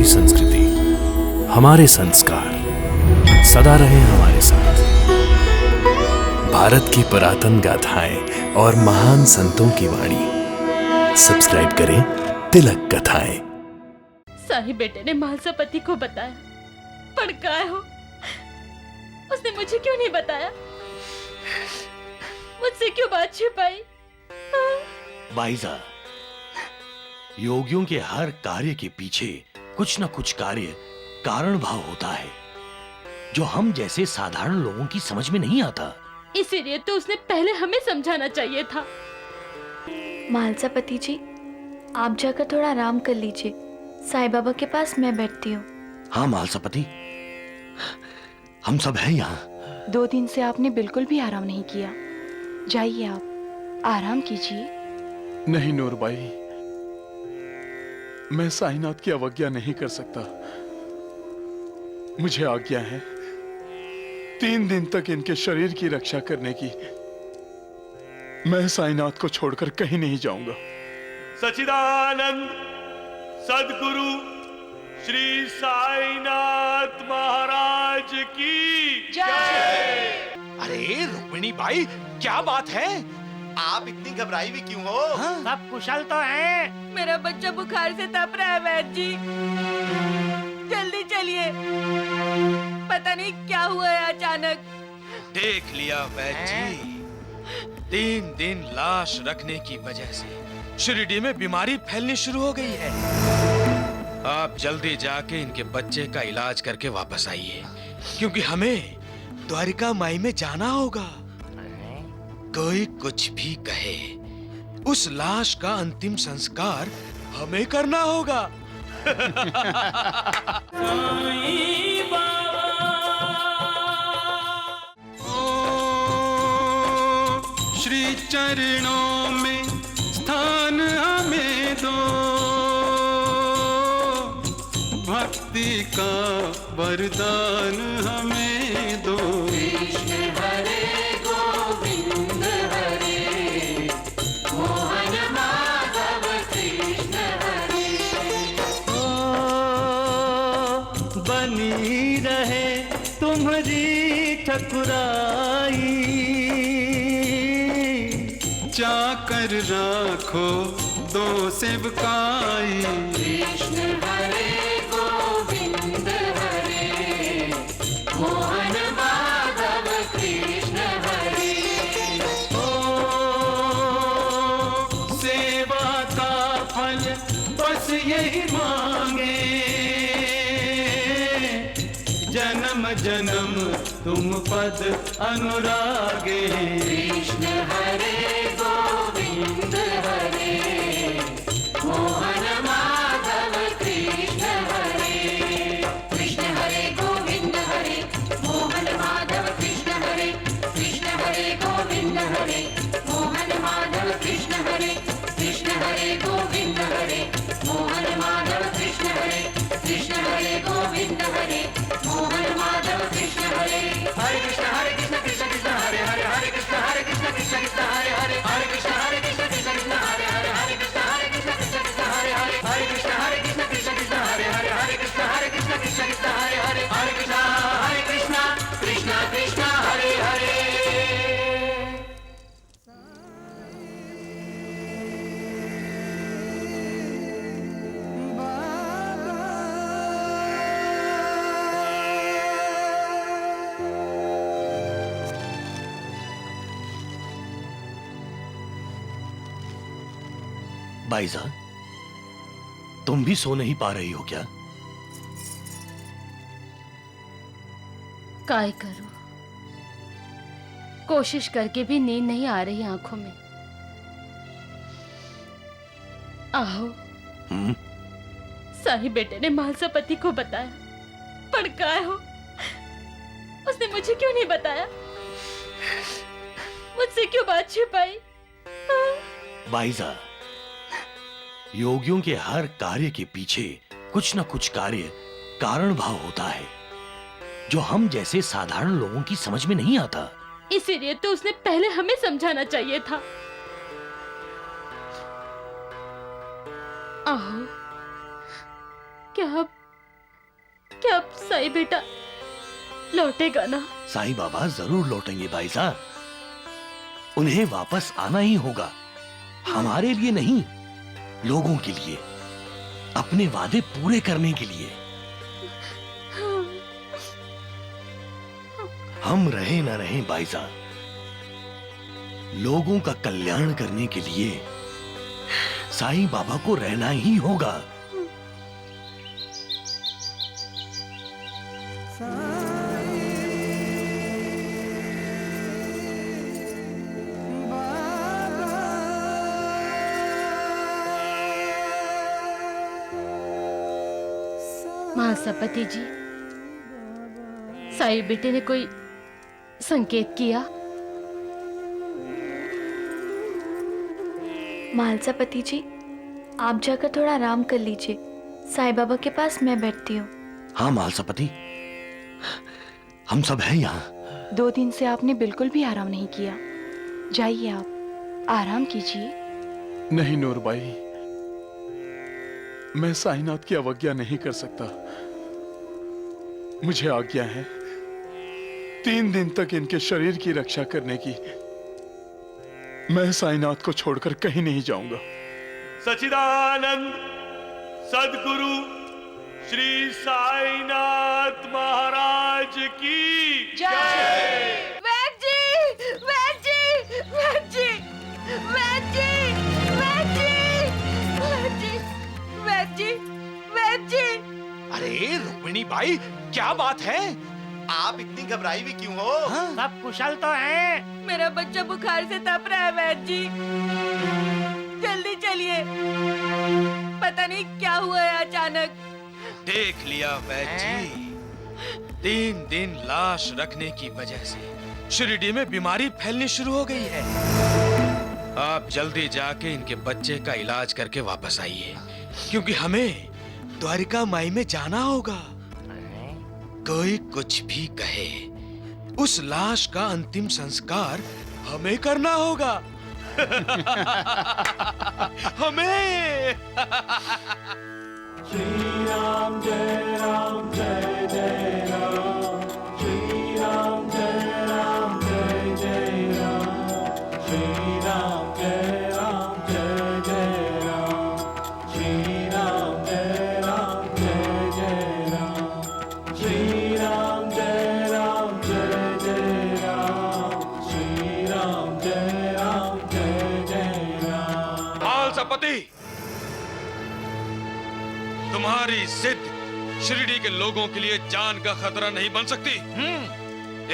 हमारी संस्कृति, हमारे संस्कार सदा रहे हमारे साथ। भारत की पुरातन गाथाएं और महान संतों की वाणी। सब्सक्राइब करें तिलक कथाएं। साहिब बेटे ने मालसापति को बताया, पर काय हो, उसने मुझे क्यों नहीं बताया? मुझसे क्यों बात छिपाई? बाईजा, योगियों के हर कार्य के पीछे कुछ न कुछ कार्य कारण भाव होता है, जो हम जैसे साधारण लोगों की समझ में नहीं आता। इसीलिए तो उसने पहले हमें समझाना चाहिए था। मालसापति जी, आप जाकर थोड़ा आराम कर लीजिए। साईं बाबा के पास मैं बैठती हूँ। हाँ मालसापति, हम सब हैं यहाँ। 2 दिन से आपने बिल्कुल भी आराम नहीं किया। जाइए, आप आराम कीजिए। नहीं नूरबाई, मैं साईनाथ की अवज्ञा नहीं कर सकता। मुझे आज्ञा है 3 दिन तक इनके शरीर की रक्षा करने की। मैं साईनाथ को छोड़कर कहीं नहीं जाऊंगा। सच्चिदानंद सद्गुरु श्री साईनाथ महाराज की जय। अरे रुक्मिणी बाई, क्या बात है? आप इतनी घबराई भी क्यों हो? सब कुशल तो हैं? मेरा बच्चा बुखार से तप रहा है वैद्य जी, जल्दी चलिए। पता नहीं क्या हुआ है अचानक। देख लिया वैद्य जी, 3 दिन लाश रखने की वजह से शिरडी में बीमारी फैलनी शुरू हो गई है। आप जल्दी जाके इनके बच्चे का इलाज करके वापस आइए, क्योंकि हमें द्वारिका माई में जाना होगा। कोई कुछ भी कहे, उस लाश का अंतिम संस्कार हमें करना होगा। श्री चरणों में स्थान हमें दो, भक्ति का वरदान हमें दो। कृष्ण हरे गोविंद हरे, मोहन माधव कृष्ण हरे। बनी रहे तुम्हारी ठकुराई, चाकर राखो 2 सेवकाई। कृष्ण हरे गोविंद हरे, मोहन माधव कृष्ण हरे। सेवा का फल बस यही मांगे, जन्म जन्म तुम पद अनुरागे। कृष्ण हरे गोविंद हरे, मोहन माधव कृष्ण हरे। कृष्ण हरे गोविंद हरे, मोहन माधव कृष्ण हरे। कृष्ण हरे गोविंद हरे, मोहन माधव कृष्ण हरे। कृष्ण हरे गोविंद हरे, मोहन माधव कृष्ण हरे। कृष्ण हरे गोविंद हरे, मोहन माधव कृष्ण हरे। हरे कृष्ण कृष्ण कृष्ण हरे हरे, हरे कृष्ण कृष्ण हरे हरे, हरे कृष्ण कृष्ण हरे हरे, हरे कृष्ण कृष्ण हरे हरे, हरे कृष्ण कृष्ण हरे हरे, हरे कृष्ण कृष्ण हरे हरे, हरे कृष्ण कृष्ण कृष्ण हरे हरे। बाईजा, तुम भी सो नहीं पा रही हो क्या? काय करूं, कोशिश करके भी नींद नहीं आ रही आंखों में। आओ। साहिब बेटे ने मालसापति को बताया, पर काय हो, उसने मुझे क्यों नहीं बताया? मुझसे क्यों बात छिपाई? बाईजा, योगियों के हर कार्य के पीछे कुछ न कुछ कार्य कारण भाव होता है, जो हम जैसे साधारण लोगों की समझ में नहीं आता। इसीलिए तो उसने पहले हमें समझाना चाहिए था। आओ, क्या आप कि अब साई बेटा लौटेगा ना? साईं बाबा जरूर लौटेंगे भाईजा। उन्हें वापस आना ही होगा, हमारे लिए नहीं, लोगों के लिए, अपने वादे पूरे करने के लिए। हम रहे न रहे भाईजा, लोगों का कल्याण करने के लिए साईं बाबा को रहना ही होगा। महासपति जी, साई बेटे ने कोई संकेत किया? मालसापति जी, आप जाकर थोड़ा आराम कर लीजिए। साईं बाबा के पास मैं बैठती हूँ। हाँ मालसापति, हम सब हैं यहाँ। 2 दिन से आपने बिल्कुल भी आराम नहीं किया। जाइए, आप आराम कीजिए। नहीं नूरबाई, मैं साईनाथ की अवज्ञा नहीं कर सकता। मुझे आज्ञा है 3 दिन तक इनके शरीर की रक्षा करने की। मैं साईनाथ को छोड़कर कहीं नहीं जाऊंगा। सच्चिदानंद सदगुरु श्री साईनाथ महाराज की जय। वैद्य जी, वैद्य जी, वैद्य जी, वैद्य जी, वैद्य जी, वैद्य जी, वैद्य जी। अरे रुक्मिणी बाई, क्या बात है? आप इतनी घबराई भी क्यों हो? सब कुशल तो हैं? मेरा बच्चा बुखार से तप रहा है वैद्य जी, जल्दी चलिए। पता नहीं क्या हुआ है अचानक। देख लिया वैद्य जी, 3 दिन लाश रखने की वजह से शिरडी में बीमारी फैलनी शुरू हो गई है। आप जल्दी जाके इनके बच्चे का इलाज करके वापस आइए, क्योंकि हमें द्वारिका माई में जाना होगा। कोई कुछ भी कहे, उस लाश का अंतिम संस्कार हमें करना होगा। हमें। श्री राम जय राम जय जय राम, श्री राम जय राम जय जय राम, श्री राम जय राम जय जय राम, श्री राम जय राम जय जय राम, श्री राम जय राम जय जय राम, श्री राम जय राम जय जय राम। मालसापति, तुम्हारी जिद शिरडी के लोगों के लिए जान का खतरा नहीं बन सकती।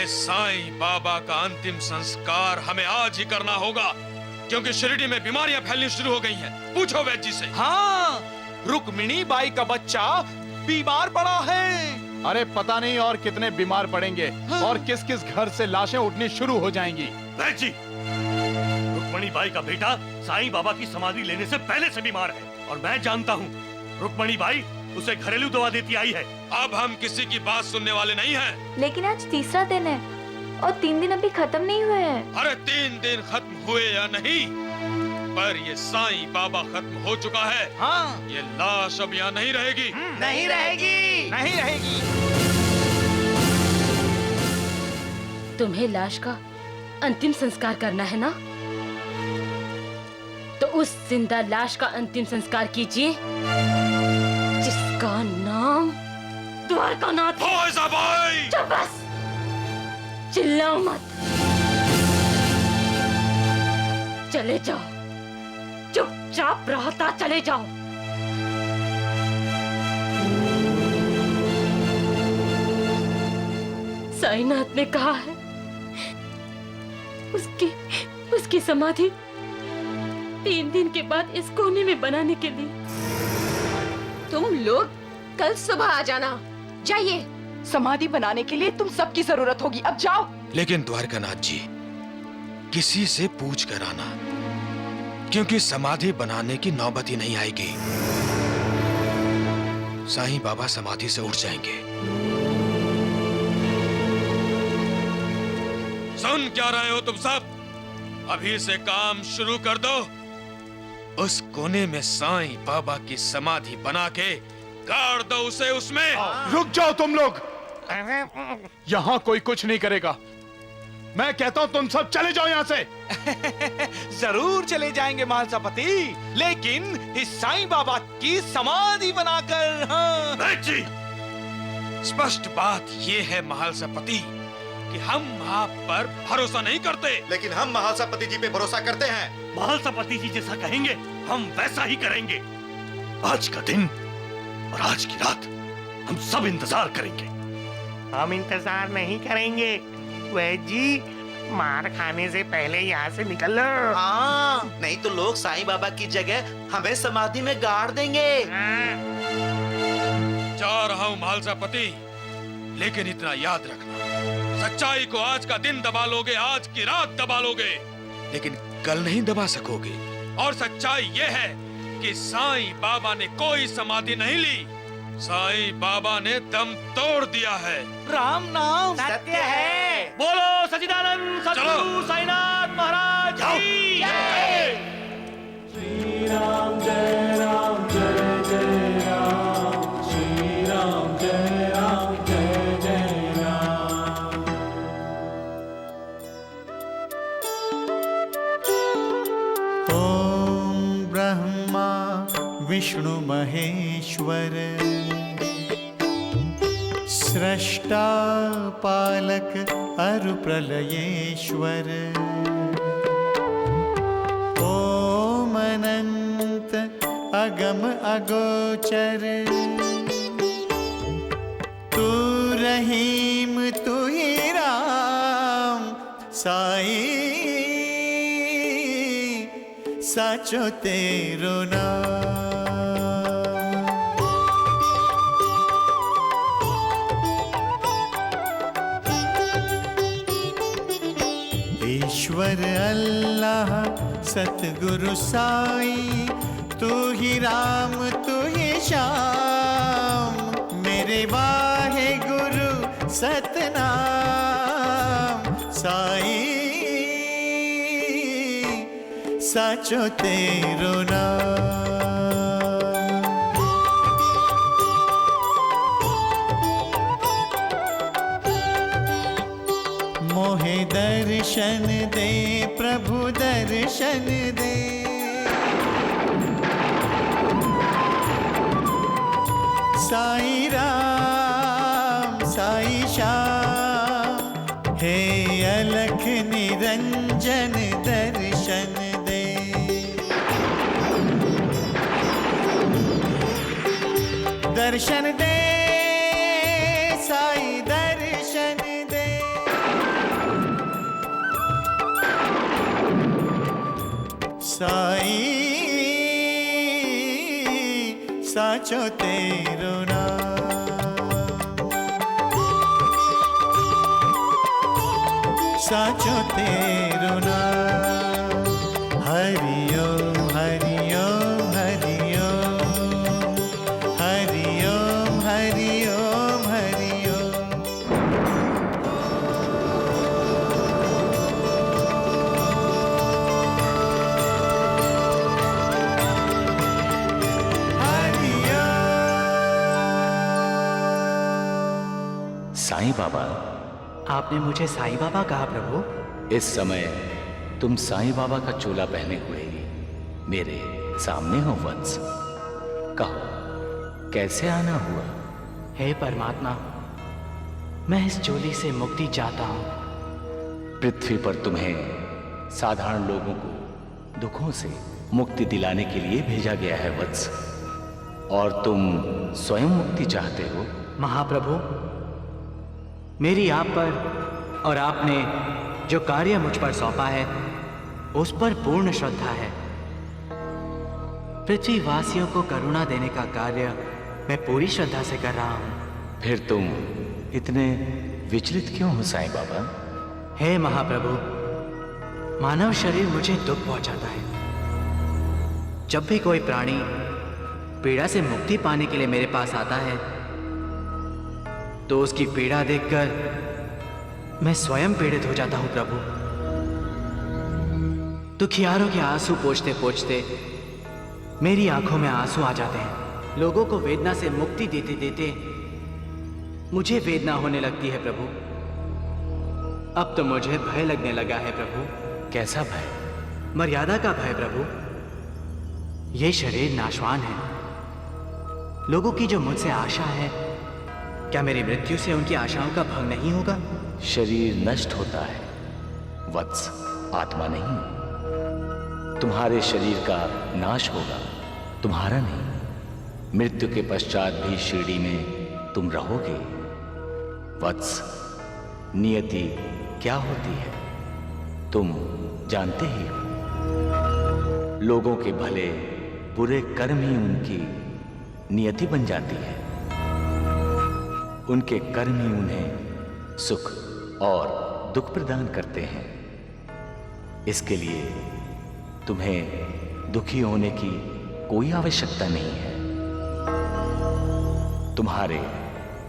इस साईं बाबा का अंतिम संस्कार हमें आज ही करना होगा, क्योंकि शिरडी में बीमारियां फैलनी शुरू हो गई हैं। पूछो वैद्य जी से। हाँ, रुक्मिणी बाई का बच्चा बीमार पड़ा है। अरे पता नहीं और कितने बीमार पड़ेंगे, और किस किस घर से लाशें उठनी शुरू हो जाएंगी। वैद्य जी, रुक्मणी बाई का बेटा साईं बाबा की समाधि लेने से पहले से बीमार है, और मैं जानता हूँ रुक्मणी बाई उसे घरेलू दवा देती आई है। अब हम किसी की बात सुनने वाले नहीं हैं। लेकिन आज तीसरा दिन है और 3 दिन अभी खत्म नहीं हुए हैं। अरे 3 दिन खत्म हुए या नहीं, पर ये साईं बाबा खत्म हो चुका है। हाँ, ये लाश अब यहाँ नहीं रहेगी। नहीं रहेगी, नहीं रहेगी। तुम्हें लाश का अंतिम संस्कार करना है ना, तो उस जिंदा लाश का अंतिम संस्कार कीजिए जिसका नाम द्वारकानाथ है। चुप बस, चिल्लाओ मत। चले जाओ, चुपचाप रहता चले जाओ। साईनाथ ने कहा है उसकी समाधि 3 दिन के बाद इस कोने में बनाने के लिए। तुम लोग कल सुबह आ जाना। जाइए, समाधि बनाने के लिए तुम सबकी जरूरत होगी। अब जाओ। लेकिन द्वारकानाथ जी, किसी से पूछ कर आना, क्योंकि समाधि बनाने की नौबत ही नहीं आएगी। साईं बाबा समाधि से उठ जाएंगे। सुन क्या रहे हो तुम सब? अभी से काम शुरू कर दो। उस कोने में साईं बाबा की समाधि बना के गाड़ दो उसे उसमें। रुक जाओ तुम लोग, यहाँ कोई कुछ नहीं करेगा। मैं कहता हूँ तुम सब चले जाओ यहाँ से। जरूर चले जाएंगे महासभापति, लेकिन इस साईं बाबा की समाधि बनाकर। हाँ। जी, स्पष्ट बात ये है महासभापति कि हम आप पर भरोसा नहीं करते। लेकिन हम महासभापति जी पे भरोसा करते हैं। महासभापति जी जैसा कहेंगे हम वैसा ही करेंगे। आज का दिन और आज की रात हम सब इंतजार करेंगे। हम इंतजार नहीं करेंगे वैद्य जी, मार खाने से पहले यहाँ से निकल लो। हाँ, नहीं तो लोग साईं बाबा की जगह हमें समाधि में गाड़ देंगे। जा रहा हूँ महासभापति, लेकिन इतना याद रखना, सच्चाई को आज का दिन दबा लोगे, आज की रात दबा लोगे, लेकिन कल नहीं दबा सकोगे। और सच्चाई ये है कि साईं बाबा ने कोई समाधि नहीं ली, साईं बाबा ने दम तोड़ दिया है। राम नाम सत्य है। बोलो सच्चिदानंद सद्गुरु साईनाथ महाराज की जय। श्री राम जय राम जय जय राम, श्री राम जय राम जय जय राम। ओम ब्रह्मा विष्णु महेश्वर, स्रष्टा पालक अरु प्रलयेश्वर, ओम अनंत अगम अगोचर, तू रहीम तू ही राम, साईं साचो तेरो नाम। ईश्वर अल्लाह सतगुरु साईं, तू ही राम तू ही श्याम, मेरे वाहे गुरु सतनाम, साईं साचो तेरो नाम। मोहे दर्शन दे प्रभु दर्शन दे, साईं राम साईं श्याम, हे अलख निरंजन दर्शन दे। दर्शन दे साईं दर्शन दे, साईं साचो तेरो नाम, साचो तेरो नाम। हरि ओम हरि ओम हरि ओम, हरि ओम हरि ओम हरि ओम। साईं बाबा। आपने मुझे साईं बाबा कहा प्रभु? इस समय तुम साईं बाबा का चोला पहने हुए ही मेरे सामने हो वत्स। कहो कैसे आना हुआ? हे परमात्मा, मैं इस चोली से मुक्ति चाहता हूँ। पृथ्वी पर तुम्हें साधारण लोगों को दुखों से मुक्ति दिलाने के लिए भेजा गया है वत्स, और तुम स्वयं मुक्ति चाहते हो। महाप्रभु, मेरी आप पर और आपने जो कार्य मुझ पर सौंपा है उस पर पूर्ण श्रद्धा है। पृथ्वी वासियों को करुणा देने का कार्य मैं पूरी श्रद्धा से कर रहा हूं। फिर तुम इतने विचलित क्यों हो साईं बाबा? हे महाप्रभु, मानव शरीर मुझे दुख पहुंचाता है। जब भी कोई प्राणी पीड़ा से मुक्ति पाने के लिए मेरे पास आता है तो उसकी पीड़ा देखकर मैं स्वयं पीड़ित हो जाता हूं प्रभु। दुखियारों के आंसू पोंछते पोंछते मेरी आंखों में आंसू आ जाते हैं। लोगों को वेदना से मुक्ति देते देते मुझे वेदना होने लगती है प्रभु। अब तो मुझे भय लगने लगा है प्रभु। कैसा भय? मर्यादा का भय प्रभु। ये शरीर नाशवान है। लोगों की जो मुझसे आशा है, क्या मेरी मृत्यु से उनकी आशाओं का भंग नहीं होगा? शरीर नष्ट होता है वत्स, आत्मा नहीं। तुम्हारे शरीर का नाश होगा, तुम्हारा नहीं। मृत्यु के पश्चात भी शिरडी में तुम रहोगे। वत्स, नियति क्या होती है तुम जानते ही हो। लोगों के भले बुरे कर्म ही उनकी नियति बन जाती है। उनके कर्म ही उन्हें सुख और दुख प्रदान करते हैं। इसके लिए तुम्हें दुखी होने की कोई आवश्यकता नहीं है। तुम्हारे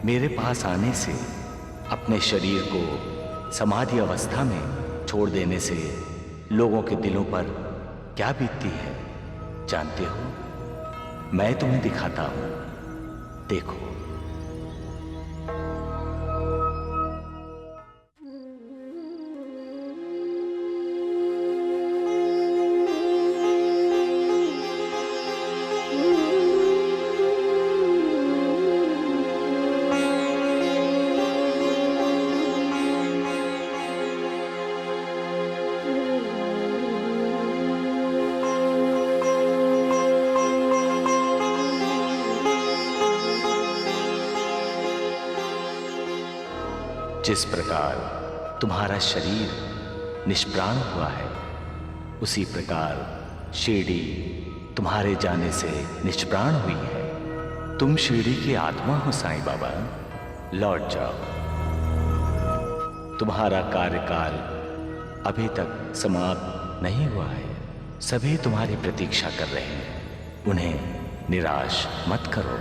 मेरे पास आने से, अपने शरीर को समाधि अवस्था में छोड़ देने से लोगों के दिलों पर क्या बीतती है जानते हो? मैं तुम्हें दिखाता हूं, देखो। जिस प्रकार तुम्हारा शरीर निष्प्राण हुआ है, उसी प्रकार शिरडी तुम्हारे जाने से निष्प्राण हुई है। तुम शिरडी की आत्मा हो साईं बाबा, लौट जाओ। तुम्हारा कार्यकाल अभी तक समाप्त नहीं हुआ है। सभी तुम्हारी प्रतीक्षा कर रहे हैं, उन्हें निराश मत करो।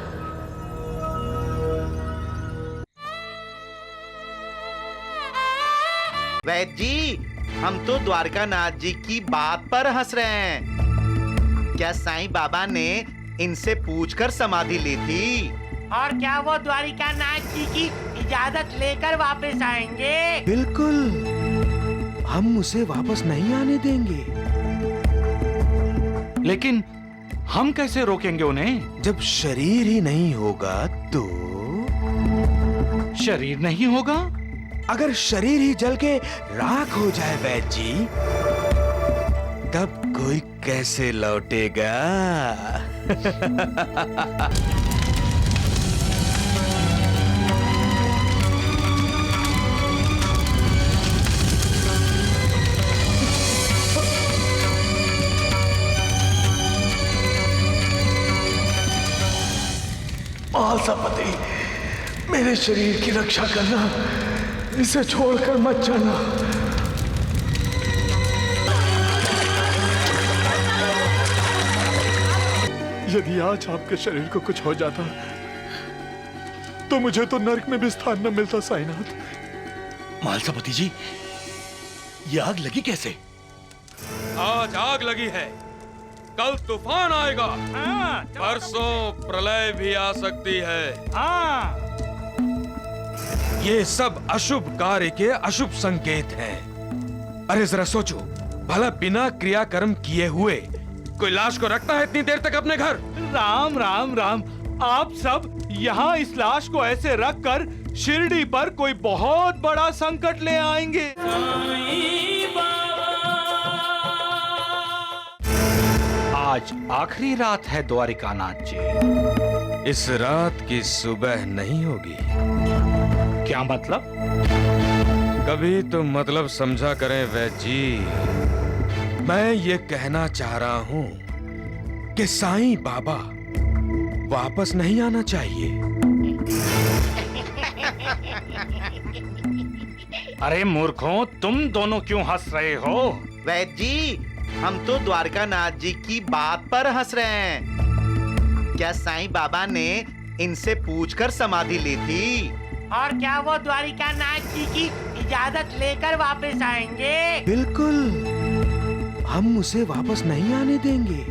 वैद्य जी, हम तो द्वारकानाथ जी की बात पर हंस रहे हैं। क्या साईं बाबा ने इनसे पूछकर समाधि ली थी? और क्या वो द्वारकानाथ जी की इजाजत लेकर वापस आएंगे? बिल्कुल, हम उसे वापस नहीं आने देंगे। लेकिन हम कैसे रोकेंगे उन्हें? जब शरीर ही नहीं होगा तो? शरीर नहीं होगा? अगर शरीर ही जल के राख हो जाए वैद्य जी, तब कोई कैसे लौटेगा? महासापति, मेरे शरीर की रक्षा करना, इसे छोड़कर मत जाना। यदि आज आपके शरीर को कुछ हो जाता तो मुझे तो नरक में भी स्थान न मिलता साईनाथ। मालसापति जी, ये आग लगी कैसे? आज आग लगी है, कल तूफान आएगा, परसों प्रलय भी आ सकती है। ये सब अशुभ कार्य के अशुभ संकेत हैं। अरे जरा सोचो, भला बिना क्रियाकर्म किए हुए कोई लाश को रखता है इतनी देर तक अपने घर? राम राम राम, आप सब यहाँ इस लाश को ऐसे रखकर शिरडी पर कोई बहुत बड़ा संकट ले आएंगे। आज आखिरी रात है द्वारिकानाथ जी। इस रात की सुबह नहीं होगी। क्या मतलब? कभी तो मतलब समझा करें वैद्य जी। मैं ये कहना चाह रहा हूँ कि साईं बाबा वापस नहीं आना चाहिए। अरे मूर्खों, तुम दोनों क्यों हंस रहे हो? वैद्य जी, हम तो द्वारकानाथ जी की बात पर हंस रहे हैं। क्या साईं बाबा ने इनसे पूछकर समाधि ली थी? और क्या वो द्वारकानाथ जी की इजाजत लेकर वापस आएंगे? बिल्कुल, हम उसे वापस नहीं आने देंगे।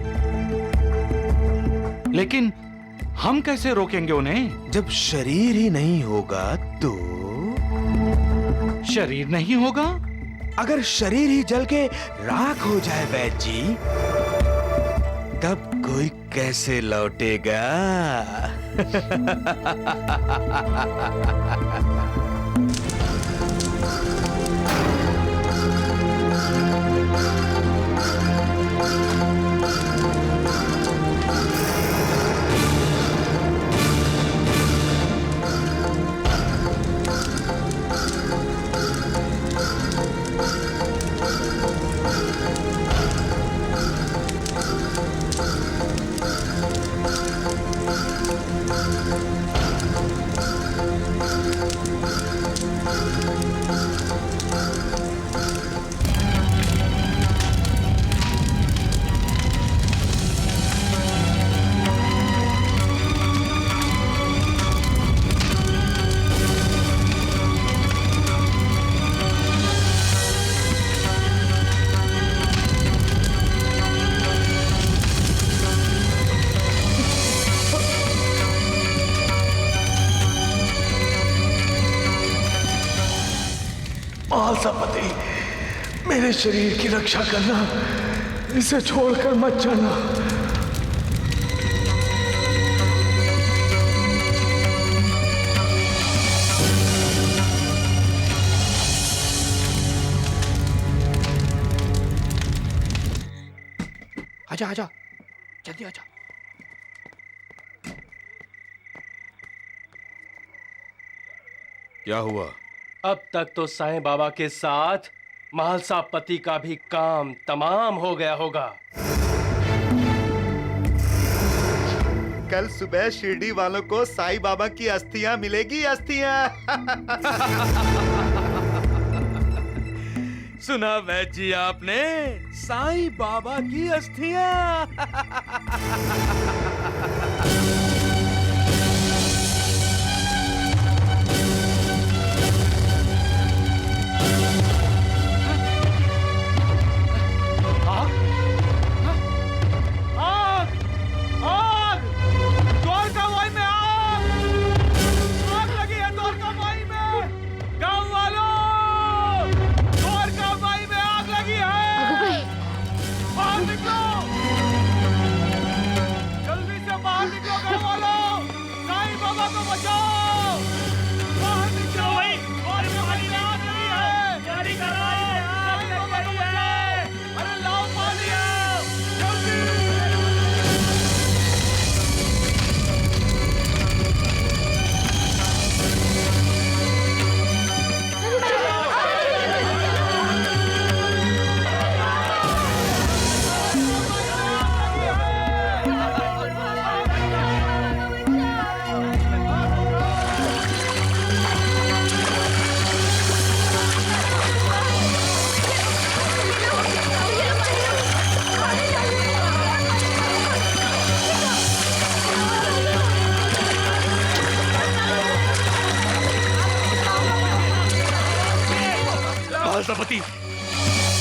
लेकिन हम कैसे रोकेंगे उन्हें? जब शरीर ही नहीं होगा तो? शरीर नहीं होगा? अगर शरीर ही जल के राख हो जाए वैद्य जी, तब कोई कैसे लौटेगा? महासापति, मेरे शरीर की रक्षा करना, इसे छोड़कर मत जाना। आजा आजा, जल्दी आजा। क्या हुआ? अब तक तो साईं बाबा के साथ महालसापति का भी काम तमाम हो गया होगा। कल सुबह शिरडी वालों को साईं बाबा की अस्थियां मिलेगी, अस्थियां। सुना वैद्य जी आपने? साईं बाबा की अस्थियां।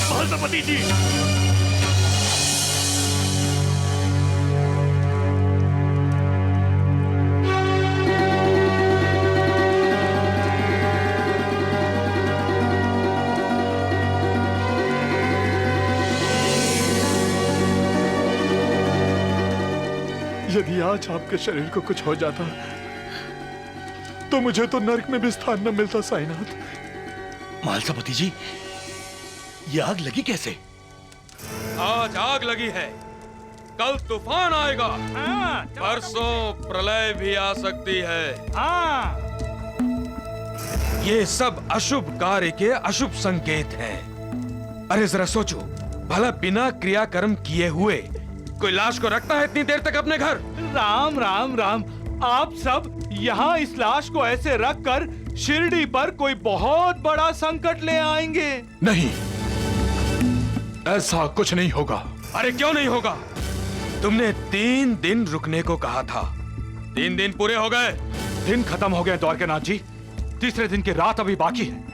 महालसापति जी, यदि आज आपके शरीर को कुछ हो जाता तो मुझे तो नर्क में भी स्थान न मिलता साईनाथ। महालसापति जी, ये आग लगी कैसे? आज आग लगी है, कल तूफान आएगा, परसों प्रलय भी आ सकती है। ये सब अशुभ कार्य के अशुभ संकेत हैं। अरे जरा सोचो, भला बिना क्रियाकर्म किए हुए कोई लाश को रखता है इतनी देर तक अपने घर? राम राम राम, आप सब यहाँ इस लाश को ऐसे रख कर शिरडी पर कोई बहुत बड़ा संकट ले आएंगे। नहीं, ऐसा कुछ नहीं होगा। अरे क्यों नहीं होगा? तुमने 3 दिन रुकने को कहा था, 3 दिन पूरे हो गए। दिन खत्म हो गए द्वारकानाथ जी, तीसरे दिन की रात अभी बाकी है।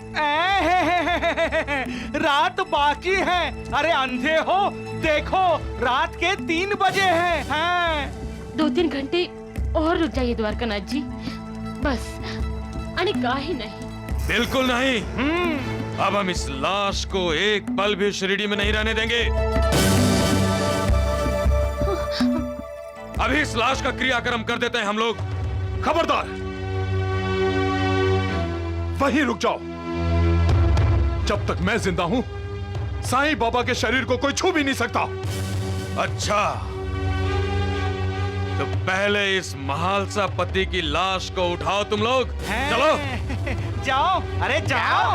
रात बाकी है? अरे अंधे हो, देखो रात के 3 बजे हैं। 2-3 घंटे और रुक जाइए द्वारकानाथ जी, बस आणि काही नहीं। बिल्कुल नहीं। अब हम इस लाश को एक पल भी शिरडी में नहीं रहने देंगे। अभी इस लाश का क्रियाक्रम कर देते हैं हम लोग। खबरदार, वहीं रुक जाओ। जब तक मैं जिंदा हूं, साईं बाबा के शरीर को कोई छू भी नहीं सकता। अच्छा, तो पहले इस महालसा पति की लाश को उठाओ तुम लोग। चलो जाओ, अरे जाओ,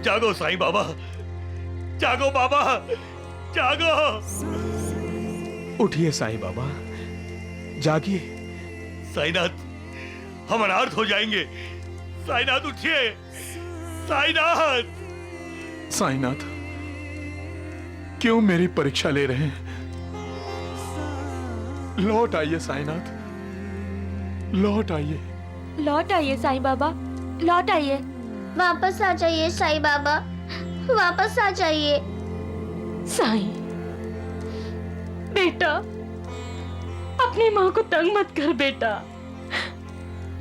जागो साईं बाबा, जागो बाबा, जागो। उठिए साईं बाबा, जागिए। साईनाथ, हम अनाथ हो जाएंगे। साईनाथ उठिए, साईनाथ। साईनाथ, क्यों मेरी परीक्षा ले रहे हैं? लौट आइए साईनाथ, लौट आइए। लौट आइए साईं बाबा, लौट आइए। वापस आ जाइए साईं बाबा, वापस आ जाइए। साईं, बेटा, अपनी माँ को तंग मत कर बेटा,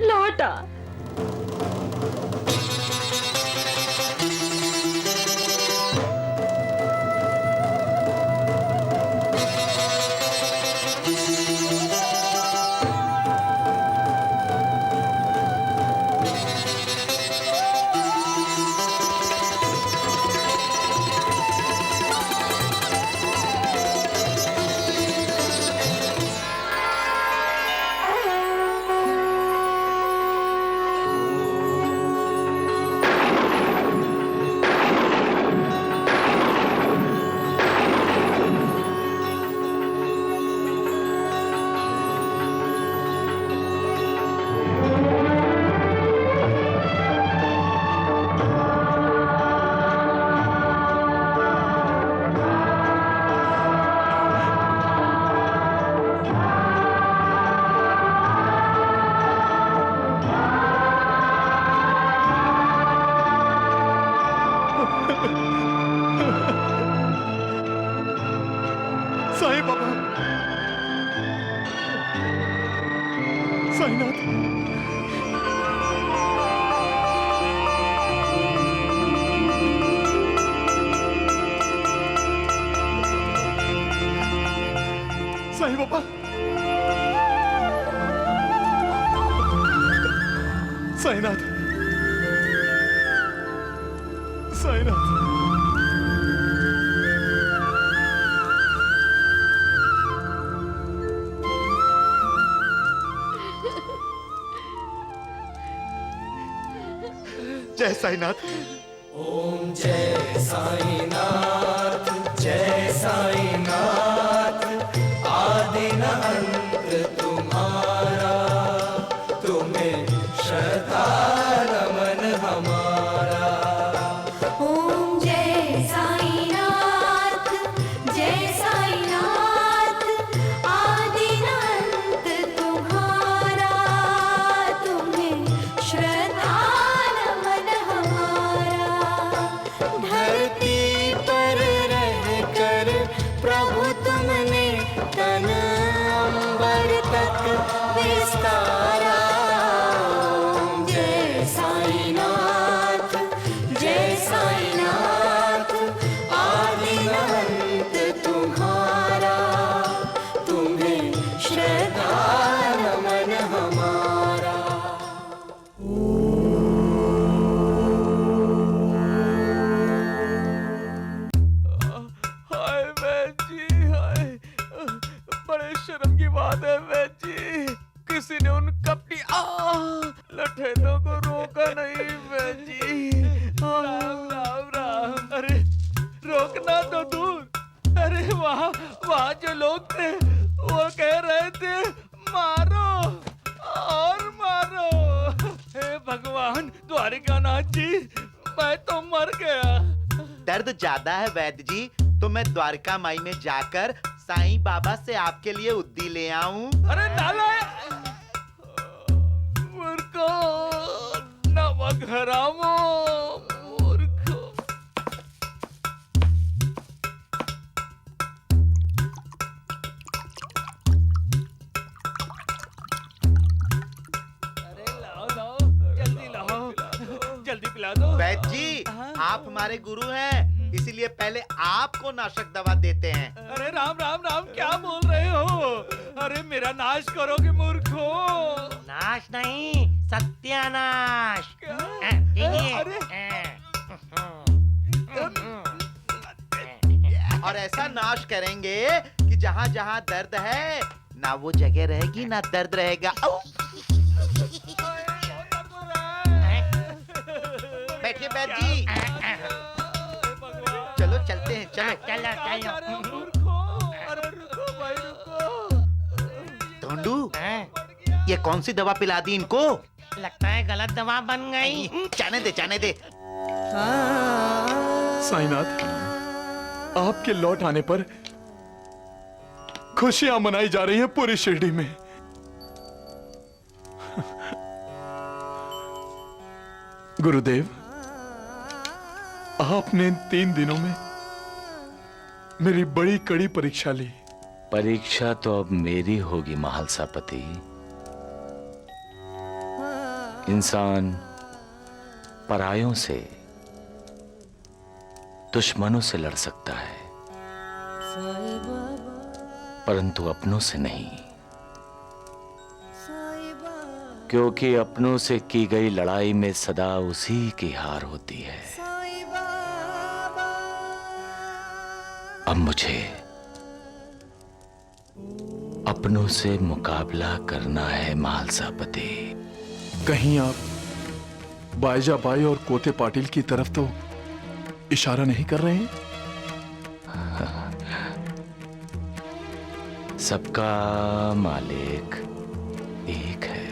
लौट आ। साईं बाबा, साईनाथ, साईं बाबा, साईनाथ, साईनाथ। जय साईनाथ। ओम जय साईनाथ, जय साईनाथ। आदि न अंत तुम्हारा, तुम्हें श्रद्धा नमन हमारा। ओम जय साईनाथ, जय साईनाथ। आदि न विस्तारा। ओम जय साईनाथ, जय साईनाथ, आदि अनंत तुम्हारा, तुम्हें श्रद्धा नमन हमारा। हाय बहन जी, हाय, बड़े शर्म की बात है बहन जी, किसी ने उन कपटी लठेतों को रोका नहीं बहन जी। राम राम राम। अरे रोकना तो दूर, अरे वहाँ जो लोग थे वो कह रहे थे मारो और मारो। हे भगवान द्वारिकानाथ जी, मैं तो मर गया। दर्द ज्यादा है वैद्य जी, तो मैं द्वारका माई में जाकर साईं बाबा से आपके लिए उद्दी ले आऊं? अरे नालायक, मूर्खो, नमक हरामो, मूर्खो। अरे लाओ लाओ, जल्दी लाओ, जल्दी पिला दो। वैद्य जी, आप हमारे गुरु हैं, इसीलिए पहले आपको नाशक दवा देते हैं। अरे राम राम राम, क्या बोल रहे हो? अरे मेरा नाश करोगे मूर्खो। नाश नहीं, सत्यानाश। और ऐसा नाश करेंगे कि जहाँ जहाँ दर्द है ना वो जगह रहेगी ना दर्द रहेगा। बैठिए वैद्य जी, चलो चलते हैं, चलो चलो। अरे रुको भाई रुको। ढोंडू, ये कौन सी दवा पिला दी इनको? लगता है गलत दवा बन गई। जाने दे, जाने दे। साईनाथ, आपके लौट आने पर खुशियां मनाई जा रही हैं पूरी शिरडी में। गुरुदेव, आपने इन 3 दिनों में मेरी बड़ी कड़ी परीक्षा ली। परीक्षा तो अब मेरी होगी महालसापति। इंसान परायों से, दुश्मनों से लड़ सकता है, परंतु अपनों से नहीं, क्योंकि अपनों से की गई लड़ाई में सदा उसी की हार होती है। अब मुझे अपनों से मुकाबला करना है महालसापति। कहीं आप बाईजाबाई और कोते पाटिल की तरफ तो इशारा नहीं कर रहे हैं? सबका मालिक एक है।